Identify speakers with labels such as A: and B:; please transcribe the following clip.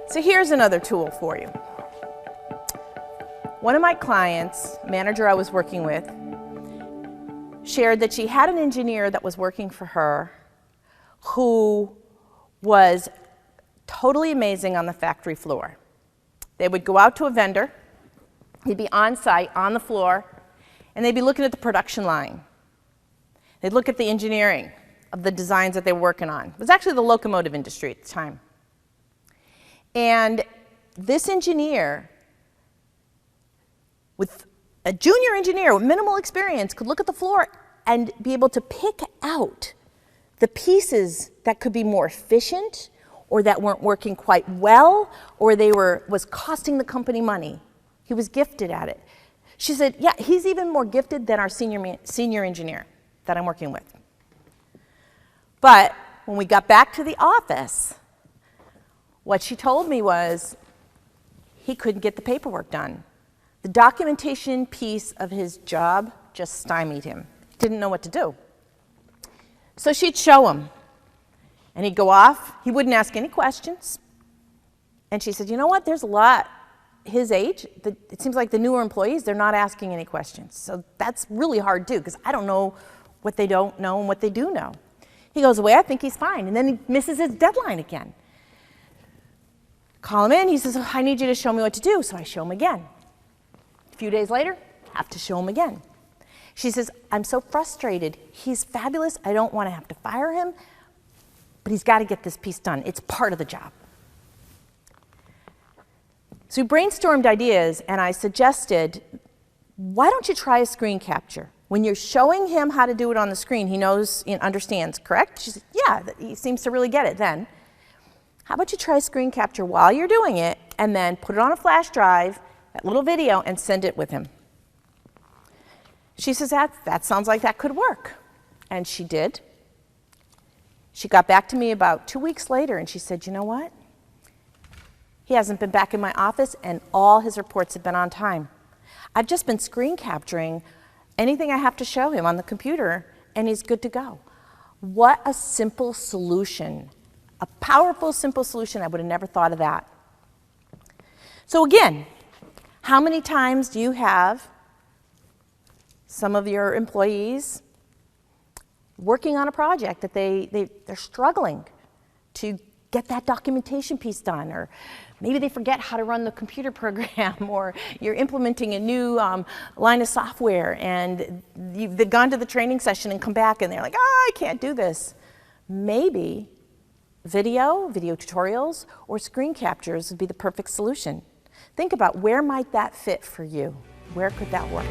A: So here's another tool for you. One of my clients, manager I was working with, shared that she had an engineer that was working for her who was totally amazing on the factory floor. They would go out to a vendor, he'd be on site, on the floor, and they'd be looking at the production line. They'd look at the engineering of the designs that they were working on. It was actually the locomotive industry at the time. And this engineer, with a junior engineer with minimal experience, could look at the floor and be able to pick out the pieces that could be more efficient or that weren't working quite well or was costing the company money. He was gifted at it. She said, yeah, he's even more gifted than our senior engineer that I'm working with. But when we got back to the office, what she told me was he couldn't get the paperwork done. The documentation piece of his job just stymied him. He didn't know what to do. So she'd show him, and he'd go off. He wouldn't ask any questions. And she said, you know what, there's a lot his age, it seems like the newer employees, they're not asking any questions. So that's really hard too, because I don't know what they don't know and what they do know. He goes away, I think he's fine, and then he misses his deadline again. Call him in, he says, oh, I need you to show me what to do, so I show him again. A few days later, have to show him again. She says, I'm so frustrated. He's fabulous. I don't want to have to fire him, but he's got to get this piece done. It's part of the job. So we brainstormed ideas, and I suggested, why don't you try a screen capture? When you're showing him how to do it on the screen, he knows and understands, correct? She said, yeah, he seems to really get it then. How about you try screen capture while you're doing it, and then put it on a flash drive, that little video, and send it with him. She says, that sounds like that could work. And she did. She got back to me about 2 weeks later, and she said, you know what? He hasn't been back in my office, and all his reports have been on time. I've just been screen capturing anything I have to show him on the computer, and he's good to go. What a simple solution. A powerful, simple solution. I would have never thought of that. So again, how many times do you have some of your employees working on a project that they're struggling to get that documentation piece done, or maybe they forget how to run the computer program, or you're implementing a new line of software and they've gone to the training session and come back and they're like, oh, I can't do this. Maybe video tutorials, or screen captures would be the perfect solution. Think about where might that fit for you? Where could that work?